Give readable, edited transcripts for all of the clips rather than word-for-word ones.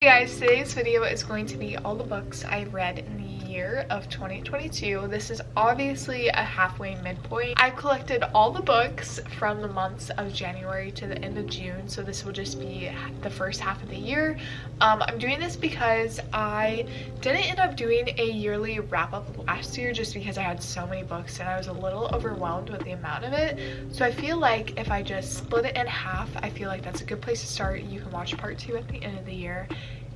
Hey guys, today's video is going to be all the books I read in the year of 2022. This is obviously a halfway midpoint. I've collected all the books from the months of January to the end of June, so this will just be the first half of the year. I'm doing this because I didn't end up doing a yearly wrap-up last year just because I had so many books and I was a little overwhelmed with the amount of it. So I feel like if I just split it in half, I feel like that's a good place to start. You can watch part 2 at the end of the year.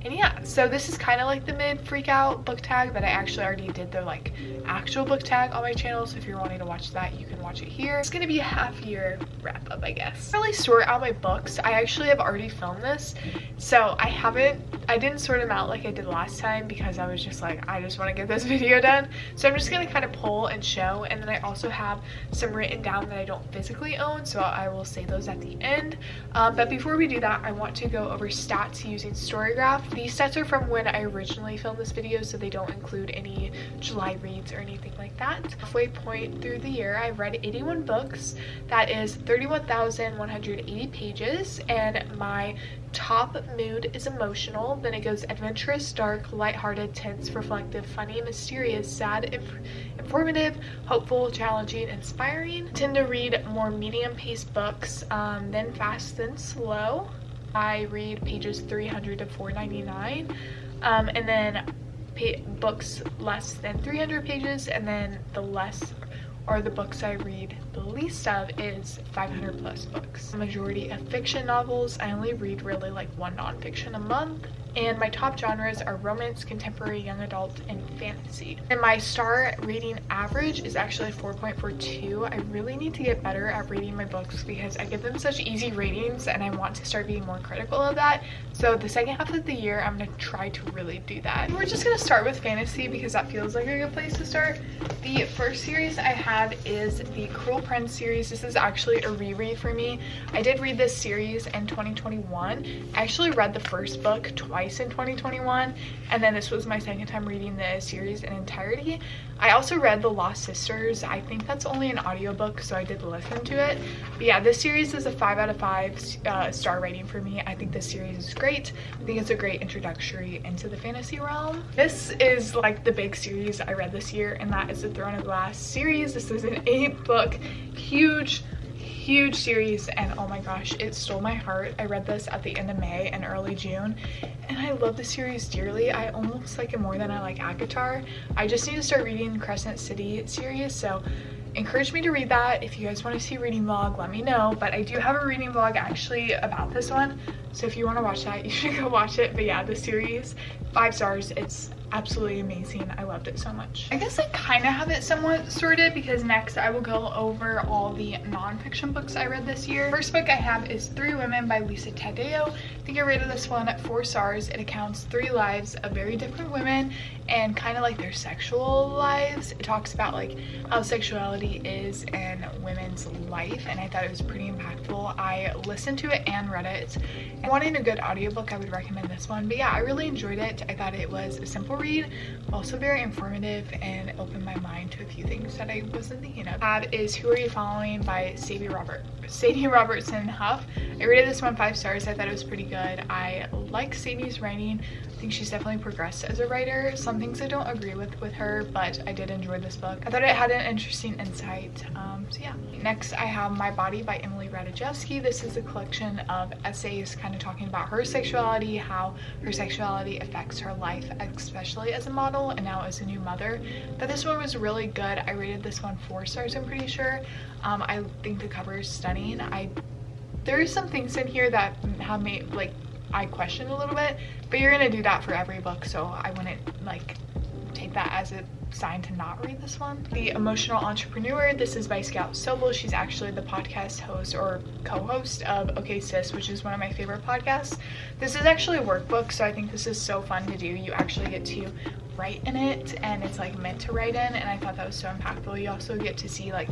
And yeah, so this is kind of like the mid freak out book tag, but I actually already did the like actual book tag on my channel, so if you're wanting to watch that, you can watch it here. It's gonna be a half year wrap up, I guess. Really sort out my books. I actually have already filmed this, so I didn't sort them out like I did last time because I was just like, I just want to get this video done. So I'm just gonna kind of pull and show, and then I also have some written down that I don't physically own, so I will say those at the end. But before we do that, I want to go over stats using Storygraph. These stats are from when I originally filmed this video, so they don't include any July reads or anything like that. Halfway point through the year, I've read 81 books. That is 31,180 pages, and my top mood is emotional. Then it goes adventurous, dark, lighthearted, tense, reflective, funny, mysterious, sad, informative, hopeful, challenging, inspiring. I tend to read more medium-paced books, then fast, then slow. I read pages 300 to 499, and then books less than 300 pages, and then the books I read the least of is 500 plus books. The majority of fiction novels. I only read really like one nonfiction a month. And my top genres are romance, contemporary, young adult, and fantasy. And my star rating average is actually 4.42. I really need to get better at rating my books because I give them such easy ratings and I want to start being more critical of that. So the second half of the year, I'm going to try to really do that. And we're just going to start with fantasy because that feels like a good place to start. The first series I have is the Cruel Prince series. This is actually a reread for me. I did read this series in 2021. I actually read the first book twice in 2021, and then this was my second time reading the series in entirety. I also read The Lost Sisters. I think that's only an audiobook, so I did listen to it. But yeah, this series is a 5 out of 5 star rating for me. I think this series is great. I think it's a great introductory into the fantasy realm. This is like the big series I read this year, and that is the Throne of Glass series. This is an 8-book huge series, and oh my gosh, it stole my heart. I read this at the end of May and early June, and I love the series dearly. I almost like it more than I like ACOTAR. I just need to start reading Crescent City series, so encourage me to read that. If you guys want to see a reading vlog, let me know. But I do have a reading vlog actually about this one, so if you want to watch that, you should go watch it. But yeah, the series, 5 stars. It's absolutely amazing. I loved it so much. I guess I kind of have it somewhat sorted because next I will go over all the nonfiction books I read this year. First book I have is 3 Women by Lisa Taddeo. I think I rated this one at 4 stars. It accounts 3 lives of very different women and kind of like their sexual lives. It talks about like how sexuality is in women's life, and I thought it was pretty impactful. I listened to it and read it. And wanting a good audiobook, I would recommend this one. But yeah, I really enjoyed it. I thought it was a simple read, also very informative, and opened my mind to a few things that I wasn't thinking of. That is Who Are You Following by Sadie Robertson Huff. I rated this one 5 stars. I thought it was pretty good. I like Sadie's writing. I think she's definitely progressed as a writer. Some things I don't agree with her, but I did enjoy this book. I thought it had an interesting insight. So yeah. Next I have My Body by Emily Ratajkowski. This is a collection of essays kind of talking about her sexuality, how her sexuality affects her life, especially as a model and now as a new mother. But this one was really good. I rated this one 4 stars, I'm pretty sure. I think the cover is stunning. There are some things in here that have made like I question a little bit, but you're gonna do that for every book, so I wouldn't like take that as a sign to not read this one. The Emotional Entrepreneur. This is by Scout Sobel. She's actually the podcast host or co-host of Okay Sis, which is one of my favorite podcasts. This is actually a workbook, so I think this is so fun to do. You actually get to write in it, and it's like meant to write in, and I thought that was so impactful. You also get to see like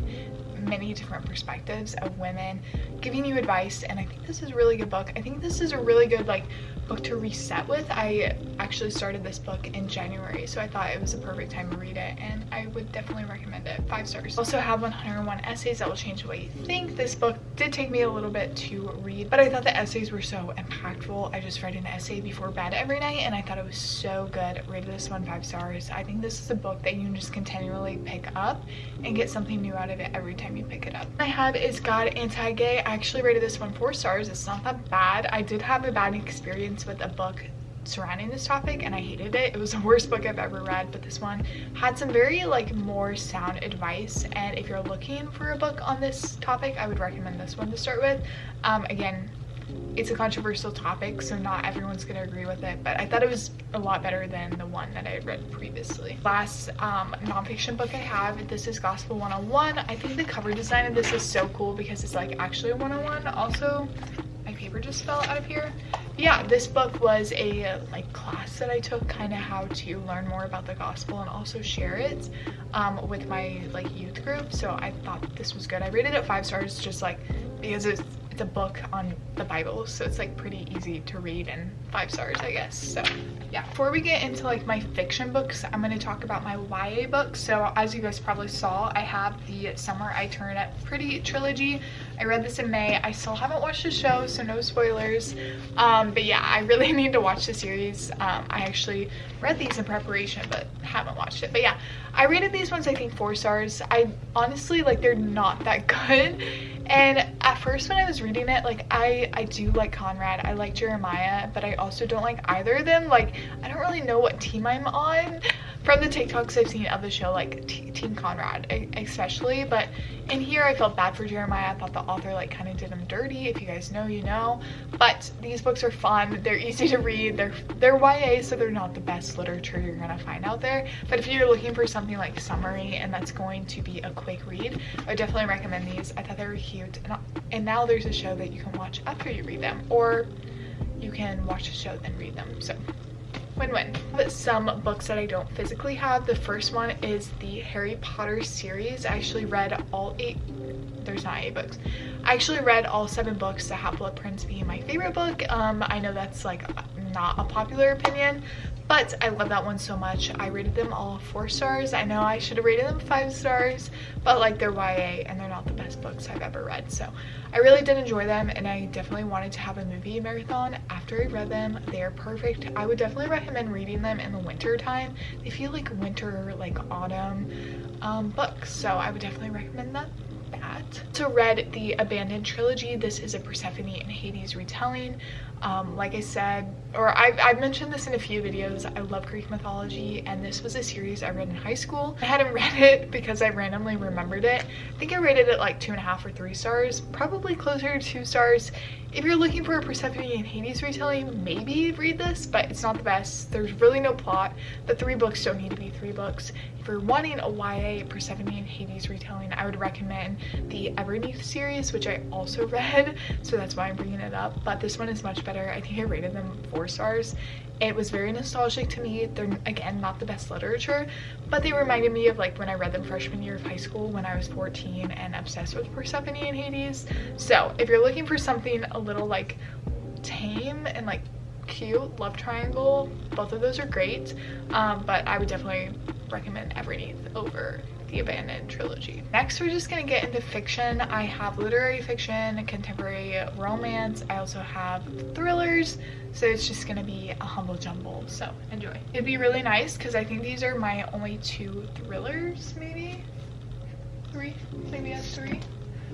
many different perspectives of women giving you advice, and I think this is a really good book. I think this is a really good like book to reset with. I actually started this book in January, so I thought it was a perfect time to read it, and I would definitely recommend it. 5 stars. Also have 101 essays that will change the way you think. This book did take me a little bit to read, but I thought the essays were so impactful. I just read an essay before bed every night, and I thought it was so good. Rated this one 5 stars. I think this is a book that you can just continually pick up and get something new out of it every time you pick it up. I have Is God Anti-Gay? I actually rated this one 4 stars. It's not that bad. I did have a bad experience with a book surrounding this topic and I hated it. It was the worst book I've ever read, but this one had some very like more sound advice, and if you're looking for a book on this topic, I would recommend this one to start with. Again, it's a controversial topic, so not everyone's gonna agree with it, but I thought it was a lot better than the one that I had read previously. Last nonfiction book I have, this is Gospel 101. I think the cover design of this is so cool because it's like actually a 101. Also, my paper just fell out of here. But yeah, this book was a like class that I took, kind of how to learn more about the gospel and also share it with my like youth group, so I thought this was good. I rated it 5 stars just like because it's a book on the Bible, so it's like pretty easy to read, and 5 stars, I guess. So yeah, before we get into like my fiction books, I'm going to talk about my YA books. So as you guys probably saw, I have the Summer I Turn Pretty trilogy. I read this in May. I still haven't watched the show, so no spoilers, but yeah, I really need to watch the series. I actually read these in preparation but haven't watched it. But yeah, I rated these ones I think 4 stars. I honestly like they're not that good, and at first when I was reading it, like I do like Conrad, I like Jeremiah, but I also don't like either of them. Like I don't really know what team I'm on from the TikToks I've seen of the show, like Team Conrad especially, but in here I felt bad for Jeremiah. I thought the author like kind of did him dirty. If you guys know, you know. But these books are fun, they're easy to read, they're YA, so they're not the best literature you're gonna find out there, but if you're looking for something like summary and that's going to be a quick read, I would definitely recommend these. I thought they were cute, and now there's a show that you can watch after you read them, or you can watch the show then read them, so win-win. Some books that I don't physically have. The first one is the Harry Potter series. I actually read all 8, there's not 8 books. I actually read all 7 books, The Half-Blood Prince being my favorite book. I know that's like not a popular opinion, but I love that one so much. I rated them all 4 stars. I know I should have rated them 5 stars, but like they're YA and they're not the best books I've ever read, so I really did enjoy them, and I definitely wanted to have a movie marathon after I read them. They're perfect. I would definitely recommend reading them in the winter time. They feel like winter, like autumn books, so I would definitely recommend that. So read the Abandoned trilogy. This is a Persephone and Hades retelling. Like I said, or I've mentioned this in a few videos, I love Greek mythology, and this was a series I read in high school. I hadn't read it because I randomly remembered it. I think I rated it like 2.5 or 3 stars, probably closer to 2 stars. If you're looking for a Persephone and Hades retelling, maybe read this, but it's not the best. There's really no plot. The 3 books don't need to be 3 books. If you're wanting a YA Persephone and Hades retelling, I would recommend the Everneath series, which I also read, so that's why I'm bringing it up, but this one is much better. I think I rated them 4 stars. It was very nostalgic to me. They're, again, not the best literature, but they reminded me of like when I read them freshman year of high school when I was 14 and obsessed with Persephone and Hades. So if you're looking for something a little like tame and like cute, love triangle, both of those are great, but I would definitely recommend Everneath over the Abandoned trilogy. Next, we're just gonna get into fiction. I have literary fiction, contemporary romance. I also have thrillers, so it's just gonna be a humble jumble, so enjoy. It'd be really nice because I think these are my only 2 thrillers, maybe 3, maybe I have 3.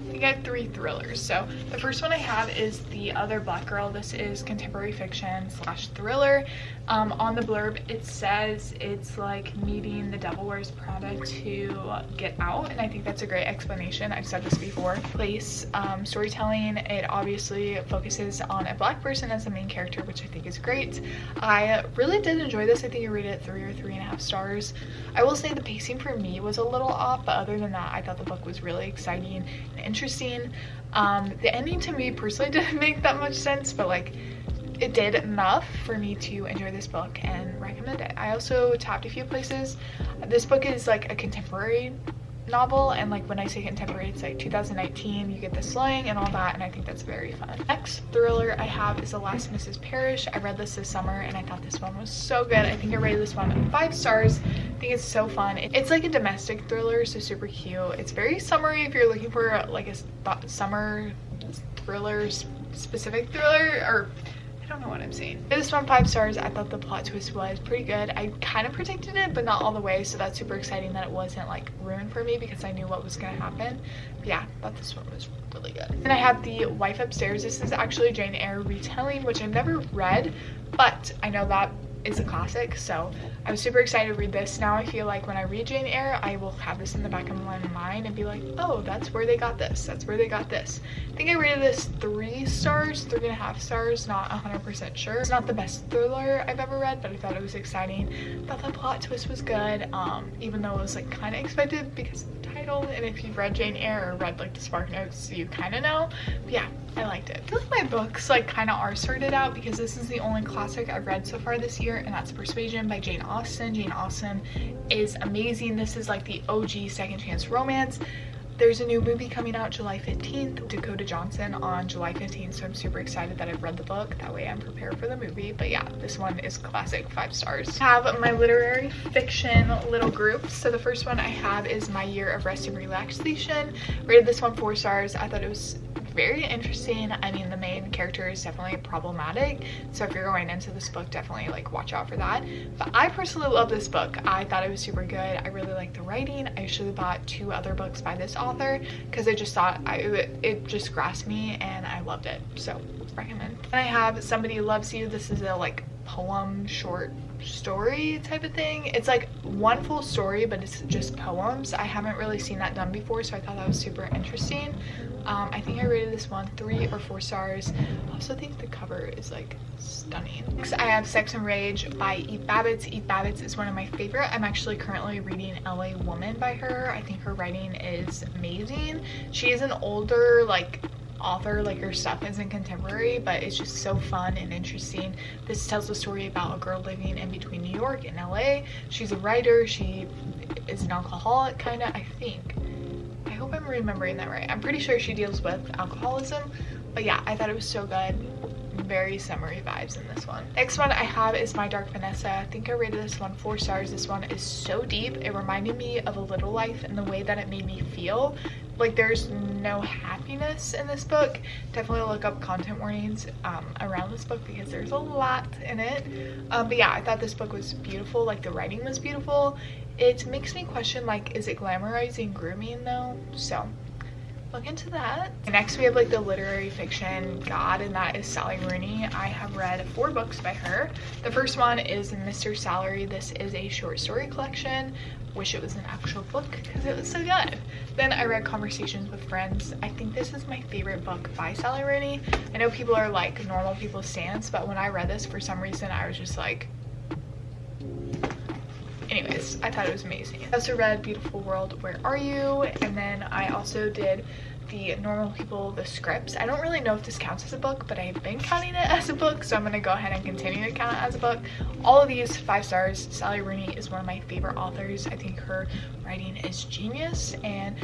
I think I have 3 thrillers. So the first one I have is The Other Black Girl. This is contemporary fiction / thriller. On the blurb it says it's like meeting the Devil Wears Prada to get out, and I think that's a great explanation. I've said this before. Place storytelling, it obviously focuses on a black person as the main character, which I think is great. I really did enjoy this. I think I rated it 3 or 3.5 stars. I will say the pacing for me was a little off, but other than that, I thought the book was really exciting and interesting. The ending to me personally didn't make that much sense, but like it did enough for me to enjoy this book and recommend it. I also tapped a few places. This book is like a contemporary novel, and like when I say contemporary, it's like 2019. You get the slang and all that, and I think that's very fun. Next thriller I have is The Last Mrs. Parrish. I read this summer and I thought this one was so good. I think I rated this one 5 stars. I think it's so fun. It's like a domestic thriller, so super cute. It's very summery if you're looking for like a summer thriller, specific thriller, or I don't know what I'm saying. This one 5 stars. I thought the plot twist was pretty good. I kind of predicted it, but not all the way, so that's super exciting that it wasn't like ruined for me because I knew what was gonna happen. But yeah, I thought this one was really good. And I have The Wife Upstairs. This is actually a Jane Eyre retelling, which I've never read, but I know that is a classic, so I was super excited to read this. Now I feel like when I read Jane Eyre, I will have this in the back of my mind and be like, oh, that's where they got this, that's where they got this. I think I rated this 3 stars, 3.5 stars, not 100% sure. It's not the best thriller I've ever read, but I thought it was exciting. I thought the plot twist was good, even though it was like kind of expected because of the title, and if you've read Jane Eyre or read like the Spark Notes, you kind of know. But yeah, I liked it. I feel like my books like kind of are sorted out because this is the only classic I've read so far this year, and that's Persuasion by Jane Austen. Jane Austen is amazing. This is like the OG second chance romance. There's a new movie coming out July 15th, Dakota Johnson on July 15th, so I'm super excited that I've read the book. That way I'm prepared for the movie. But yeah, this one is classic, 5 stars. I have my literary fiction little group. So the first one I have is My Year of Rest and Relaxation. Rated this one 4 stars. I thought it was very interesting. I mean, the main character is definitely problematic, so if you're going into this book, definitely like watch out for that. But I personally love this book. I thought it was super good. I really liked the writing. I actually bought 2 other books by this author because I just thought it just grasped me and I loved it, so recommend. And I have Somebody Loves You. This is a like poem short story type of thing. It's like one full story, but it's just poems. I haven't really seen that done before, so I thought that was super interesting. I think I rated this one 3 or 4 stars. I also think the cover is like stunning. Next, I have Sex and Rage by Eve Babbitt. Eve Babbitt is one of my favorite. I'm actually currently reading LA Woman by her. I think her writing is amazing. She is an older like author, like her stuff isn't contemporary, but it's just so fun and interesting. This tells a story about a girl living in between New York and LA. She's a writer. She is an alcoholic, kind of, I think. I hope I'm remembering that right. I'm pretty sure she deals with alcoholism, but yeah, I thought it was so good. Very summery vibes in this one. Next one I have is My Dark Vanessa. I think I rated this one 4 stars. This one is so deep. It reminded me of A Little Life and the way that it made me feel. Like there's no happiness in this book. Definitely look up content warnings around this book because there's a lot in it. But yeah, I thought this book was beautiful. Like the writing was beautiful. It makes me question like, is it glamorizing grooming though? So look into that. Next we have like the literary fiction god, and that is Sally Rooney. I have read 4 books by her. The first one is Mr. Salary. This is a short story collection. Wish it was an actual book because it was so good. Then I read Conversations with Friends. I think this is my favorite book by Sally Rooney. I know people are like normal people's stance, but when I read this, for some reason I was just like, anyways, I thought it was amazing. I also read Beautiful World, Where Are You? And then I also did the Normal People, The Scripts. I don't really know if this counts as a book, but I've been counting it as a book, so I'm gonna go ahead and continue to count it as a book. All of these 5 stars. Sally Rooney is one of my favorite authors. I think her writing is genius, and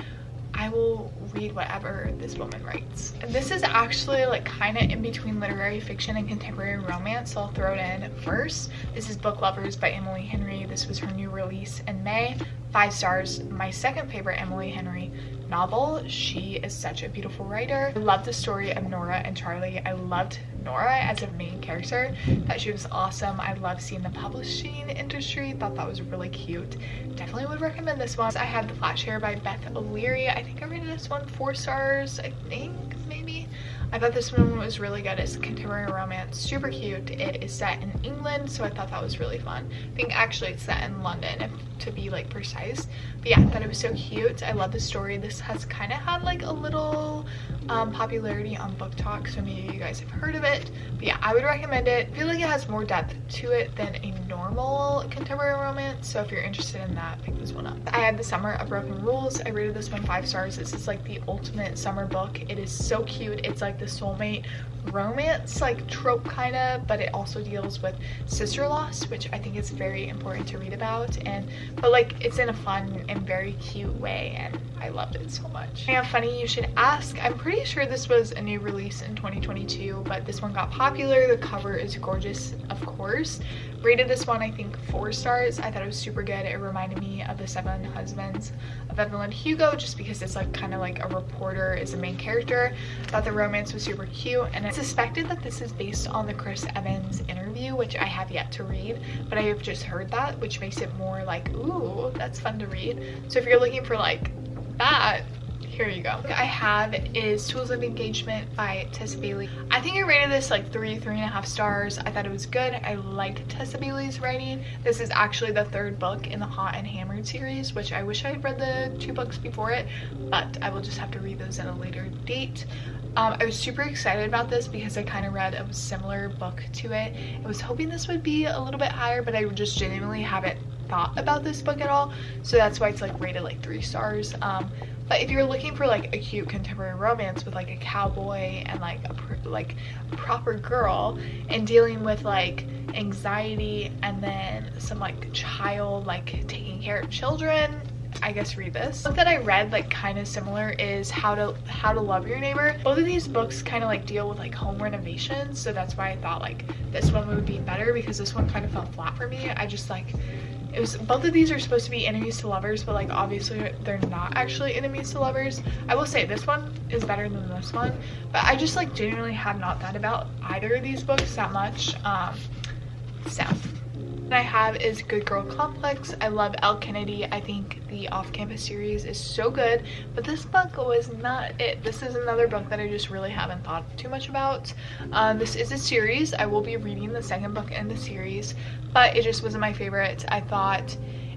I will read whatever this woman writes. And this is actually like kind of in between literary fiction and contemporary romance, so I'll throw it in first. This is Book Lovers by Emily Henry. This was her new release in May. 5 stars. My second favorite Emily Henry novel. She is such a beautiful writer. I love the story of Nora and Charlie. I loved Nora as a main character. That she was awesome. I love seeing the publishing industry. Thought that was really cute. Definitely would recommend this one. I have The Flat Share by Beth O'Leary. I think I rated this one 4 stars, I think, maybe. I thought this one was really good. It's contemporary romance, super cute. It is set in England, so I thought that was really fun. I think actually it's set in London, to be like precise. But yeah, I thought it was so cute. I love the story. This has kind of had like a little popularity on Book Talk, so maybe you guys have heard of it. But yeah, I would recommend it. I feel like it has more depth to it than a normal contemporary romance, so if you're interested in that, pick this one up. I had The Summer of Broken Rules. I rated this one 5 stars. This is like the ultimate summer book. It is so cute. It's like the the soulmate romance like trope kind of, but it also deals with sister loss, which I think is very important to read about, but like it's in a fun and very cute way, and I loved it so much. And funny you should ask, I'm pretty sure this was a new release in 2022, but this one got popular. The cover is gorgeous, of course. Rated this one I think 4 stars. I thought it was super good. It reminded me of The 7 Husbands of Evelyn Hugo, just because it's like kind of like a reporter is the main character. I thought the romance was super cute, and I suspected that this is based on the Chris Evans interview, which I have yet to read, but I have just heard that, which makes it more like, ooh, that's fun to read. So if you're looking for like that, here you go. What I have is Tools of Engagement by Tessa Bailey. I think I rated this like 3.5 stars. I thought it was good. I liked Tessa Bailey's writing. This is actually the 3rd book in the Hot and Hammered series, which I wish I had read the 2 books before it, but I will just have to read those at a later date. I was super excited about this because I kind of read a similar book to it. I was hoping this would be a little bit higher, but I just genuinely haven't thought about this book at all, so that's why it's like rated like 3 stars. But if you're looking for like a cute contemporary romance with like a cowboy and like a proper girl and dealing with like anxiety and then some like child like taking care of children, I guess read this. The book that I read like kind of similar is How to Love Your Neighbor. Both of these books kind of like deal with like home renovations, so that's why I thought like this one would be better, because this one kind of fell flat for me. I just like, it was, both of these are supposed to be enemies to lovers, but like obviously they're not actually enemies to lovers. I will say this one is better than this one, but I just like genuinely have not thought about either of these books that much. So what I have is Good Girl Complex. I love Elle Kennedy. I think the Off-Campus series is so good, but this book was not it. This is another book that I just really haven't thought too much about. This is a series. I will be reading the 2nd book in the series, but it just wasn't my favorite. I thought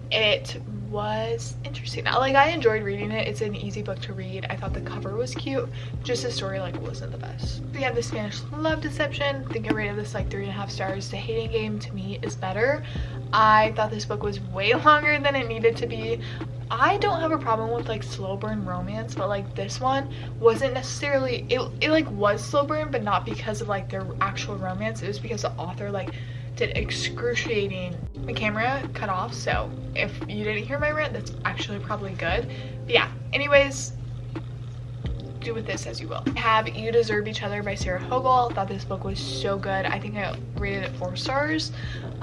it was interesting. Like, I enjoyed reading it. It's an easy book to read. I thought the cover was cute, just the story like wasn't the best. We have The Spanish Love Deception. I think I rated this like 3.5 stars. The Hating Game to me is better. I thought this book was way longer than it needed to be. I don't have a problem with like slow burn romance, but like this one wasn't necessarily, it like was slow burn, but not because of like their actual romance. It was because the author like did excruciating. My camera cut off, so if you didn't hear my rant, that's actually probably good. But yeah, anyways, do with this as you will. I have You Deserve Each Other by Sarah Hogel. Thought this book was so good. I think I rated it 4 stars.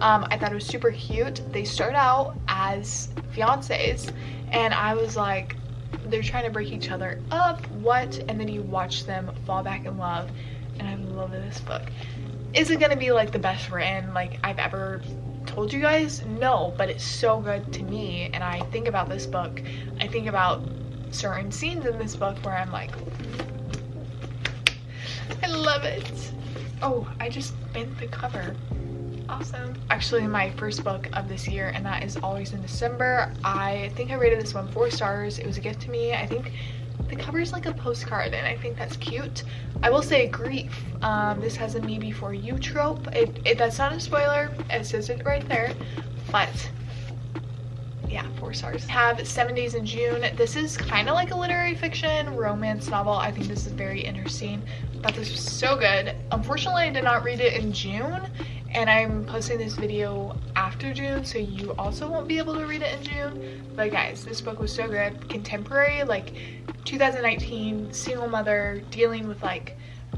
I thought it was super cute. They start out as fiancés, and I was like, they're trying to break each other up, what? And then you watch them fall back in love, and I love this book. Is it gonna be like the best written like I've ever told you guys? No, but it's so good to me, and I think about this book, I think about certain scenes in this book where I'm like, I love it. Oh, I just bent the cover. Awesome. Actually my first book of this year, and that is Always in December. I think I rated this one 4 stars. It was a gift to me. I think the cover is like a postcard, and I think that's cute. I will say Grief. This has a me before you trope. That's not a spoiler. It says it right there. But yeah, 4 stars. I have 7 Days in June. This is kind of like a literary fiction romance novel. I think this is very interesting. I thought this was so good. Unfortunately, I did not read it in June, and I'm posting this video after June, so you also won't be able to read it in June. But guys, this book was so good. Contemporary, like 2019, single mother dealing with like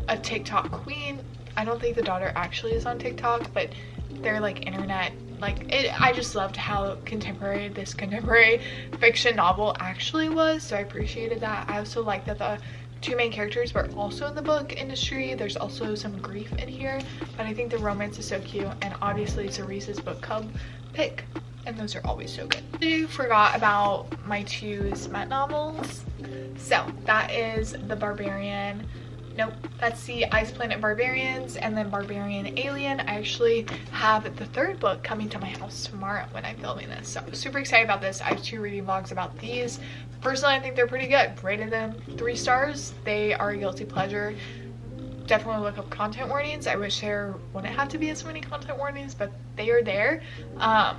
a TikTok queen. I don't think the daughter actually is on TikTok, but they're like internet, like it. I just loved how contemporary this contemporary fiction novel actually was, so I appreciated that. I also like that the 2 main characters were also in the book industry. There's also some grief in here, but I think the romance is so cute, and obviously it's a Reese's Book Club pick, and those are always so good. I forgot about my 2 smut novels. So that is The Barbarian. Nope, that's the Ice Planet Barbarians, and then Barbarian Alien. I actually have the 3rd book coming to my house tomorrow when I'm filming this, so I'm super excited about this. I have 2 reading vlogs about these. Personally, I think they're pretty good. Rated them 3 stars. They are a guilty pleasure. Definitely look up content warnings. I wish there wouldn't have to be as many content warnings, but they are there. But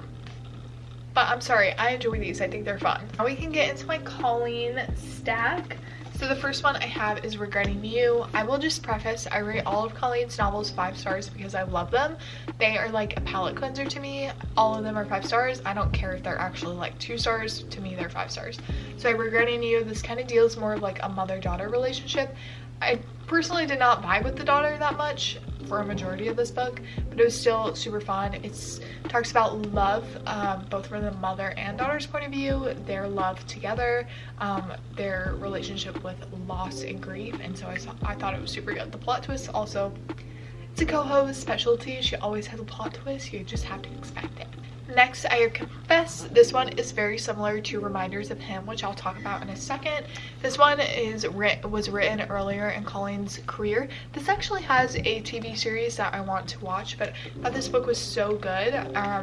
I'm sorry, I enjoy these. I think they're fun. Now we can get into my calling stack. So the first one I have is Regretting You. I will just preface, I rate all of Colleen's novels 5 stars because I love them. They are like a palate cleanser to me. All of them are 5 stars. I don't care if they're actually like 2 stars. To me, they're 5 stars. So Regretting You, this kind of deals more of like a mother-daughter relationship. I personally did not vibe with the daughter that much for a majority of this book, but it was still super fun. It talks about love, both from the mother and daughter's point of view, their love together, their relationship with loss and grief, and so I thought it was super good. The plot twist also, it's a co-host specialty. She always has a plot twist. You just have to expect it. Next, I have Confess. This one is very similar to Reminders of Him, which I'll talk about in a second. This one was written earlier in Colleen's career. This actually has a TV series that I want to watch, but I thought this book was so good.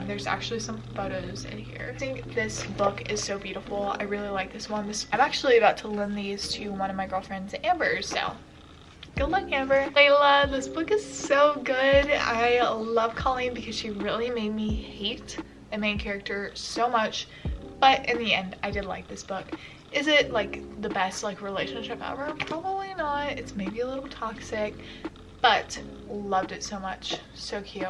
There's actually some photos in here. I think this book is so beautiful. I really like this one. I'm actually about to lend these to one of my girlfriends, Amber, so good luck, Amber. Layla, this book is so good. I love Colleen because she really made me hate the main character so much, but in the end I did like this book. Is it like the best like relationship ever? Probably not. It's maybe a little toxic, but loved it so much. So cute.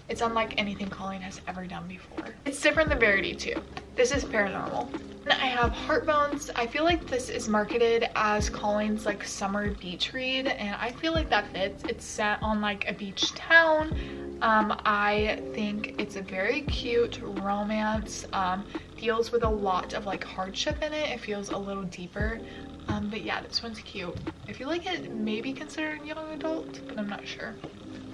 It's unlike anything Colleen has ever done before. It's different than Verity too. This is paranormal. And I have Heartbones. I feel like this is marketed as Colleen's like summer beach read, and I feel like that fits. It's set on like a beach town. I think it's a very cute romance. Deals with a lot of like hardship in it. It feels a little deeper. But yeah, this one's cute. I feel like it may be considered young adult, but I'm not sure.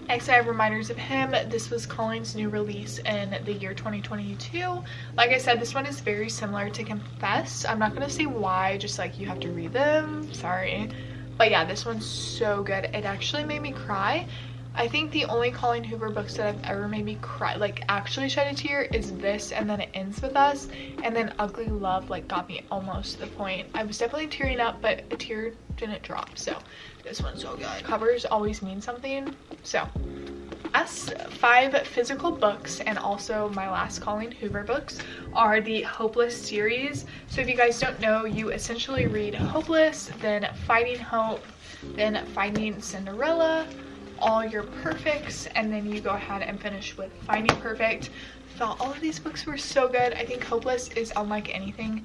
Next, I have Reminders of Him. This was Colleen's new release in the year 2022. Like I said, this one is very similar to Confess. I'm not going to say why, just like you have to read them. Sorry. But yeah, this one's so good. It actually made me cry. I think the only Colleen Hoover books that have ever made me cry, like actually shed a tear, is this, and then It Ends With Us, and then Ugly Love like got me almost to the point. I was definitely tearing up, but a tear didn't drop, so this one's so good. Covers always mean something. So last 5 physical books, and also my last Colleen Hoover books, are the Hopeless series. So if you guys don't know, you essentially read Hopeless, then Fighting Hope, then Finding Cinderella, All Your Perfects, and then you go ahead and finish with Finding Perfect. I thought all of these books were so good. I think Hopeless is unlike anything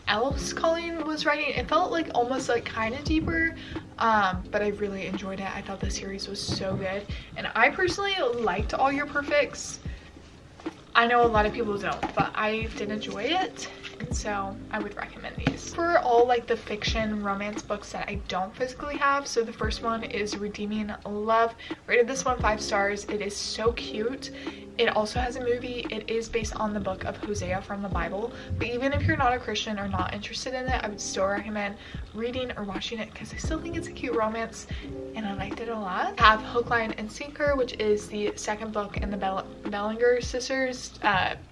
else Colleen was writing. It felt like almost like kind of deeper, but I really enjoyed it. I thought the series was so good, and I personally liked All Your Perfects. I know a lot of people don't, but I did enjoy it, and so I would recommend these. For all like the fiction romance books that I don't physically have, so the first one is Redeeming Love. Rated this one 5 stars. It is so cute. It also has a movie. It is based on the book of Hosea from the Bible, but even if you're not a Christian or not interested in it, I would still recommend reading or watching it because I still think it's a cute romance and I liked it a lot. I have Hook, Line, and Sinker, which is the second book in the Bellinger sisters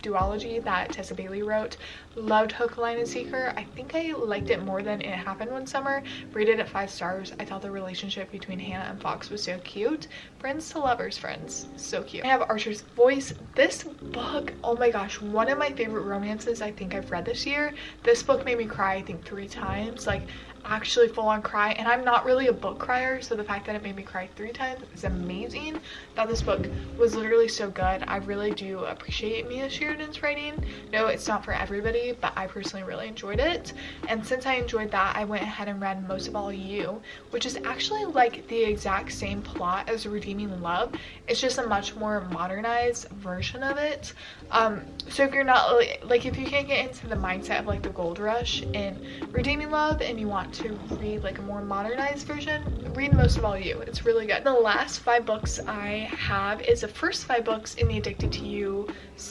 duology that Tessa Bailey wrote. Loved Hook, Line, and Sinker. I think I liked it more than It Happened One Summer. Rated it 5 stars. I thought the relationship between Hannah and Fox was so cute. Friends to lovers, friends. So cute. I have Archer's Voice. This book, oh my gosh, one of my favorite romances I think I've read this year. This book made me cry I think 3 times. Like actually full on cry, and I'm not really a book crier, so the fact that it made me cry 3 times is amazing. I thought this book was literally so good. I really do appreciate Mia Sheridan's writing. No, it's not for everybody, but I personally really enjoyed it, and since I enjoyed that, I went ahead and read Most of All You, which is actually like the exact same plot as Redeeming Love. It's just a much more modernized version of it. So if you're not like if you can't get into the mindset of like the gold rush in Redeeming Love and you want to read like a more modernized version, read Most of All You. It's really good. The last 5 books I have is the first 5 books in the Addicted to You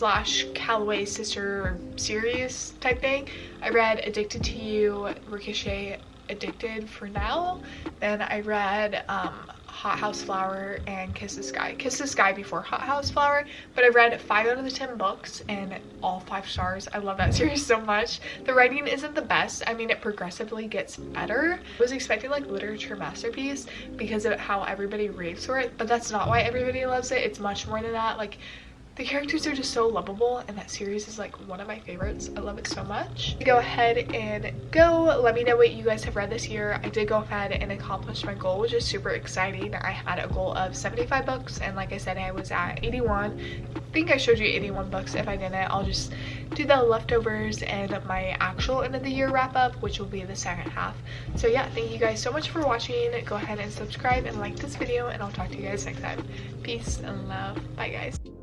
/ Calloway sister series type thing. I read Addicted to You, Ricochet, Addicted for Now. Then I read Hot House Flower and Kiss the Sky. Kiss the Sky before Hot House Flower, but I read 5 out of the 10 books and all 5 stars. I love that series so much. The writing isn't the best. I mean, it progressively gets better. I was expecting like literature masterpiece because of how everybody raves for it, but that's not why everybody loves it. It's much more than that. Like The characters are just so lovable, and that series is like one of my favorites. I love it so much. Go ahead and go let me know what you guys have read this year. I did go ahead and accomplish my goal, which is super exciting. I had a goal of 75 books, and like I said, I was at 81. I think I showed you 81 books. If I didn't, I'll just do the leftovers and my actual end of the year wrap up, which will be the second half. So yeah, thank you guys so much for watching. Go ahead and subscribe and like this video, and I'll talk to you guys next time. Peace and love. Bye guys.